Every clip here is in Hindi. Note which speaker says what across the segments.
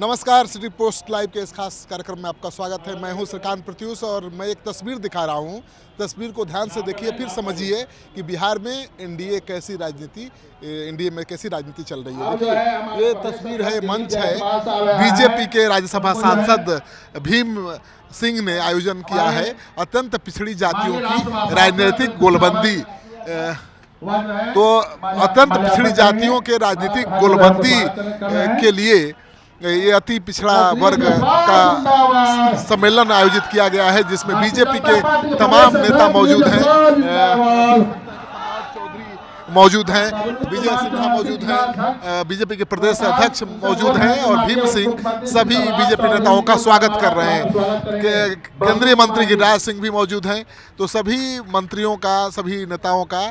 Speaker 1: नमस्कार, सिटी पोस्ट लाइव के इस खास कार्यक्रम में आपका स्वागत है। मैं हूं श्रीकांत प्रत्यूष और मैं एक तस्वीर दिखा रहा हूं। तस्वीर को ध्यान से देखिए, फिर समझिए कि बिहार में एनडीए में कैसी राजनीति चल रही है। देखिए, ये तस्वीर है, मंच है, बीजेपी के राज्यसभा सांसद भीम सिंह ने आयोजन किया है अत्यंत पिछड़ी जातियों की राजनीतिक गोलबंदी। तो अत्यंत पिछड़ी जातियों के राजनीतिक गोलबंदी के लिए ये अति पिछड़ा वर्ग का सम्मेलन आयोजित किया गया है, जिसमें बीजेपी के तमाम नेता मौजूद हैं। विजय सिन्हा मौजूद हैं, बीजेपी के प्रदेश अध्यक्ष मौजूद हैं और भीम सिंह सभी बीजेपी नेताओं का स्वागत कर रहे हैं। केंद्रीय मंत्री गिरिराज सिंह भी मौजूद हैं। तो सभी मंत्रियों का, सभी नेताओं का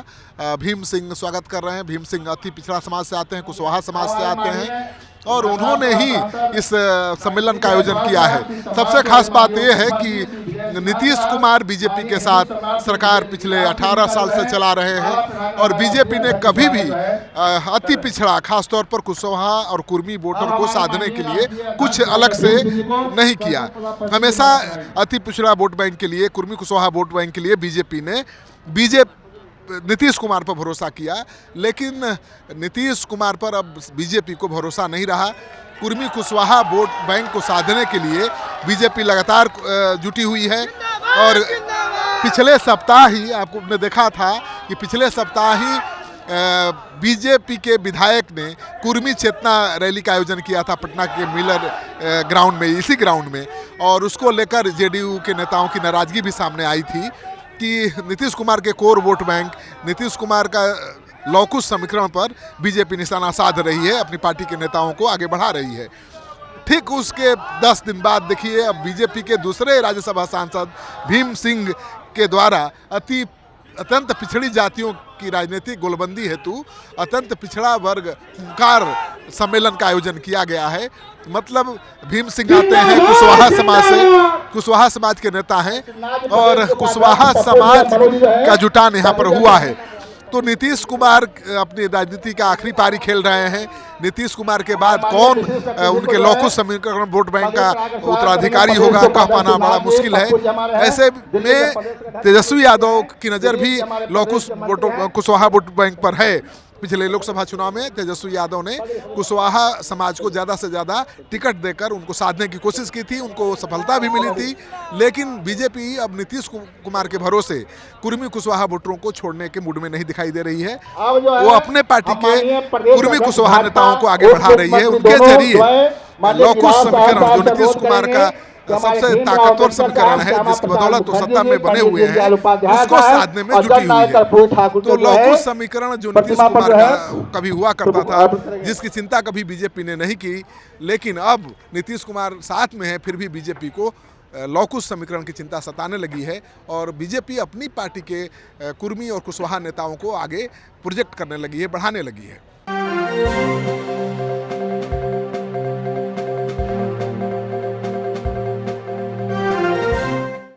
Speaker 1: भीम सिंह स्वागत कर रहे हैं। भीम सिंह अति पिछड़ा समाज से आते हैं, कुशवाहा समाज से आते हैं और उन्होंने ही इस सम्मेलन का आयोजन किया है। सबसे खास बात यह है कि नीतीश कुमार बीजेपी के साथ सरकार पिछले 18 साल से चला रहे हैं और बीजेपी ने कभी भी अति पिछड़ा, खासतौर पर कुशवाहा और कुर्मी वोटर को साधने के लिए कुछ अलग से नहीं किया। हमेशा अति पिछड़ा वोट बैंक के लिए, कुर्मी कुशवाहा वोट बैंक के लिए बीजेपी ने नीतीश कुमार पर भरोसा किया, लेकिन नीतीश कुमार पर अब बीजेपी को भरोसा नहीं रहा। कुर्मी कुशवाहा वोट बैंक को साधने के लिए बीजेपी लगातार जुटी हुई है और पिछले सप्ताह ही आपने देखा था कि पिछले सप्ताह ही बीजेपी के विधायक ने कुर्मी चेतना रैली का आयोजन किया था पटना के मिलर ग्राउंड में, इसी ग्राउंड में, और उसको लेकर जेडीयू के नेताओं की नाराजगी भी सामने आई थी कि नीतीश कुमार के core vote bank, Nitish Kumar का लौकुश समीकरण पर बीजेपी निशाना साध रही है, अपनी पार्टी के नेताओं को आगे बढ़ा रही है। ठीक उसके 10 दिन बाद देखिए, अब बीजेपी के दूसरे राज्यसभा सांसद भीम सिंह के द्वारा अत्यंत पिछड़ी जातियों की राजनीतिक गोलबंदी हेतु अत्यंत पिछड़ा वर्ग हुंकार सम्मेलन का आयोजन किया गया है। मतलब भीम सिंह आते हैं कुशवाहा समाज से, कुशवाहा समाज के नेता हैं और कुशवाहा समाज का जुटान यहाँ पर हुआ है। तो नीतीश कुमार अपनी राजनीति का आखिरी पारी खेल रहे हैं। नीतीश कुमार के बाद कौन उनके लौकुश समीकरण वोट बैंक का उत्तराधिकारी होगा, कह पाना बड़ा मुश्किल है। ऐसे में तेजस्वी यादव की नज़र भी लौकुश कुशवाहा वोट बैंक पर है। पिछले लोकसभा चुनाव में तेजस्वी यादव ने कुशवाहा समाज को ज़्यादा से ज़्यादा टिकट देकर उनको साधने की कोशिश की थी, उनको सफलता भी मिली थी। लेकिन बीजेपी अब नीतीश कुमार के भरोसे कुर्मी कुशवाहा वोटरों को छोड़ने के मूड में नहीं दिखाई दे रही है। वो अपने पार्टी के कुर्मी कुशवाहा नेताओं को आगे बढ़ा रही है। उनके जरिए लौकुश समीकरण, जो नीतीश कुमार का सबसे ताकतवर समीकरण है, जिसकी बदौलत तो सत्ता में बने हुए हैं, उसको साधने में जुटी हुई है। तो लौकुश समीकरण जो नीतीश कुमार का कभी हुआ करता था, जिसकी चिंता कभी बीजेपी ने नहीं की, लेकिन अब नीतीश कुमार साथ में है, फिर भी बीजेपी को लौकुश समीकरण की चिंता सताने लगी है और बीजेपी अपनी पार्टी के कुर्मी और कुशवाहा नेताओं को आगे प्रोजेक्ट करने लगी है, बढ़ाने लगी है।